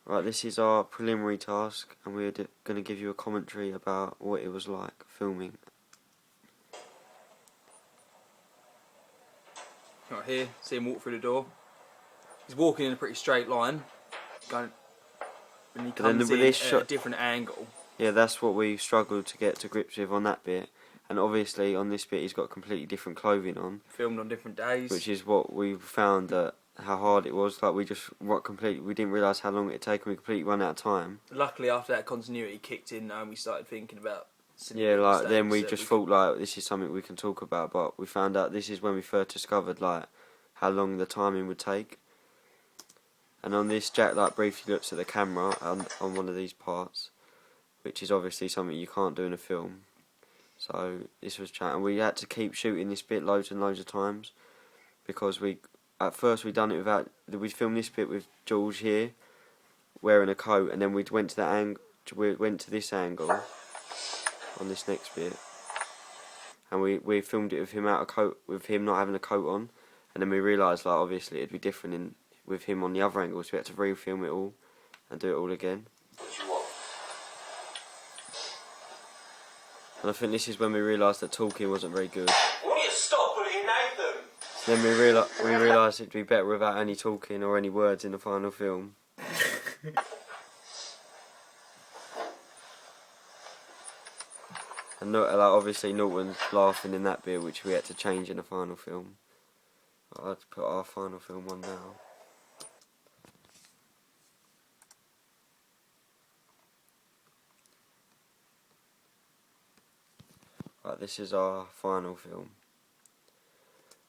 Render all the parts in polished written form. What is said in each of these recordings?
Right, this is our preliminary task, and we're going to give you a commentary about what it was like filming. Right here, see him walk through the door. He's walking in a pretty straight line, and he comes in at a different angle. Yeah, that's what we struggled to get to grips with on that bit. And obviously on this bit he's got completely different clothing on. Filmed on different days. Which is what we found how hard it was. Like we didn't realise how long it'd take, and we completely run out of time. Luckily after that continuity kicked in and we started thinking about then we just thought like this is something we can talk about, but we found out this is when we first discovered like how long the timing would take. And on this, Jack like briefly looks at the camera on one of these parts, which is obviously something you can't do in a film. So this was chat, and we had to keep shooting this bit loads and loads of times because at first we done it without. We filmed this bit with George here wearing a coat, and then we went to this angle on this next bit, and we filmed it with him out of coat, with him not having a coat on, and then we realised like obviously it'd be different with him on the other angle, so we had to re-film it all and do it all again. And I think this is when we realised that talking wasn't very good. Will you stop bullying Nathan? Then we realised it'd be better without any talking or any words in the final film. And obviously Norton's laughing in that bit, which we had to change in the final film. I'll have to put our final film on now. Right, this is our final film.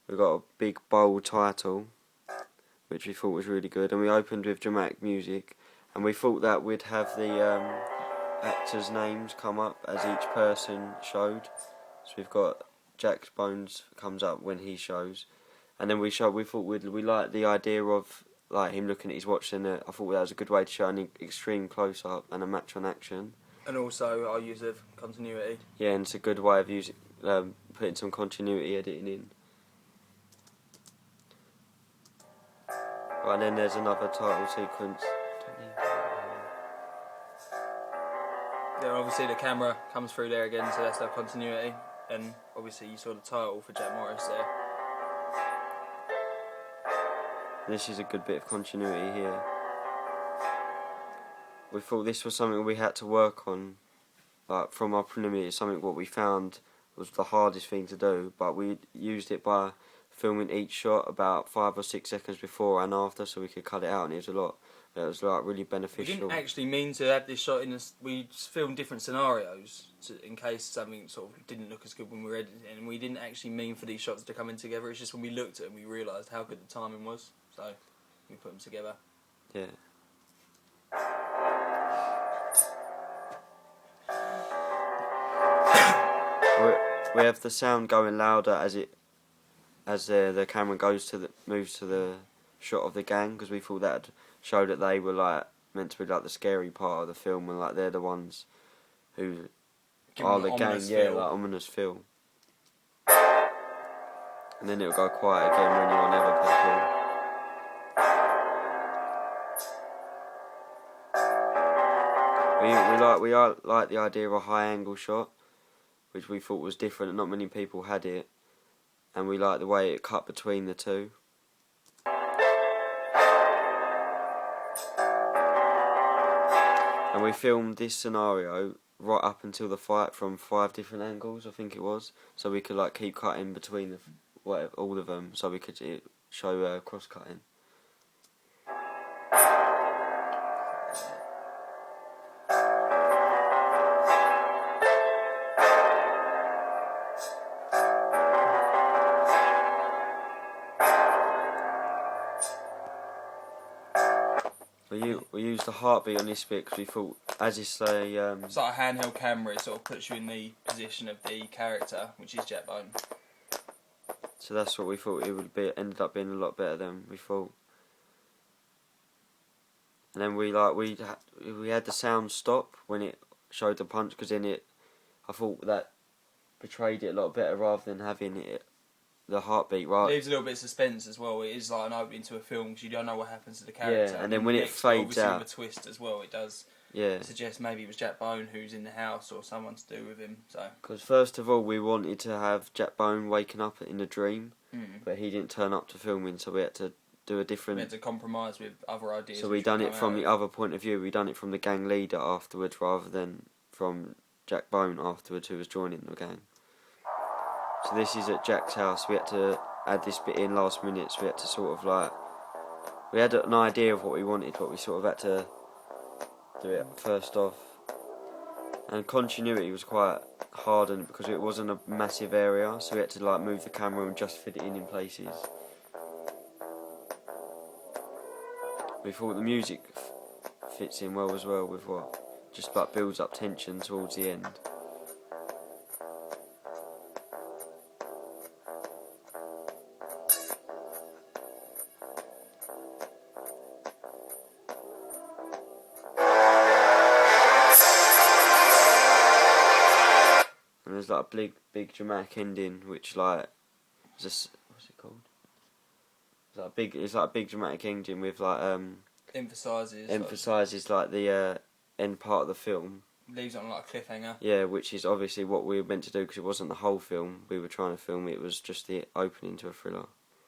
We've got a big bold title, which we thought was really good, and we opened with dramatic music, and we thought that we'd have the actors' names come up as each person showed. So we've got Jack's Bones comes up when he shows, and then we thought we liked the idea of like him looking at his watch, and I thought that was a good way to show an extreme close up and a match on action. And also our use of continuity. Yeah, and it's a good way of putting some continuity editing in. Right, and then there's another title sequence. Then obviously the camera comes through there again, so that's our continuity. And obviously you saw the title for Jack Morris there. This is a good bit of continuity here. We thought this was something we had to work on, like from our preliminary. Something what we found was the hardest thing to do, but we used it by filming each shot about 5 or 6 seconds before and after, so we could cut it out, and it was like really beneficial. We didn't actually mean to have this shot in this. We just filmed different scenarios in case something sort of didn't look as good when we were editing, and we didn't actually mean for these shots to come in together. It's just when we looked at them we realised how good the timing was, so we put them together. Yeah. We have the sound going louder as the camera moves to the shot of the gang, because we thought that'd show that they were like meant to be like the scary part of the film, and like they're the ones who are the gang, like ominous feel. And then it'll go quiet again when you're on other people. We like the idea of a high angle shot, which we thought was different, and not many people had it, and we like the way it cut between the two. And we filmed this scenario right up until the fight from 5 different angles, I think it was, so we could like keep cutting between all of them, so we could show cross cutting. We used the heartbeat on this bit because we thought, as it's a... It's like a handheld camera, it sort of puts you in the position of the character, which is Jack Bone. So that's what we thought it would be. It ended up being a lot better than we thought. And then we had the sound stop when it showed the punch, because I thought that portrayed it a lot better rather than having it the heartbeat right. Leaves a little bit of suspense as well. It is like an opening to a film because you don't know what happens to the character. Yeah, and then when it fades obviously out, with a twist as well, it does yeah. suggest maybe it was Jack Bone who's in the house or someone to do with him. So Because first of all, we wanted to have Jack Bone waking up in a dream, but he didn't turn up to filming, so we had to do a different. we had to compromise with other ideas. So we done it from the other point of view. We done it from the gang leader afterwards, rather than from Jack Bone afterwards, who was joining the gang. So this is at Jack's house. We had to add this bit in last minute. So we had to sort of like, we had an idea of what we wanted, but we sort of had to do it first off. And continuity was quite hard, and because it wasn't a massive area, so we had to like move the camera and just fit it in places. We thought the music fits in well as well with what just like builds up tension towards the end. And there's like a big dramatic ending, which like just what's it called? It's like a big dramatic ending with like emphasises like the end part of the film. Leaves it on like a cliffhanger. Yeah, which is obviously what we were meant to do because it wasn't the whole film we were trying to film. It was just the opening to a thriller.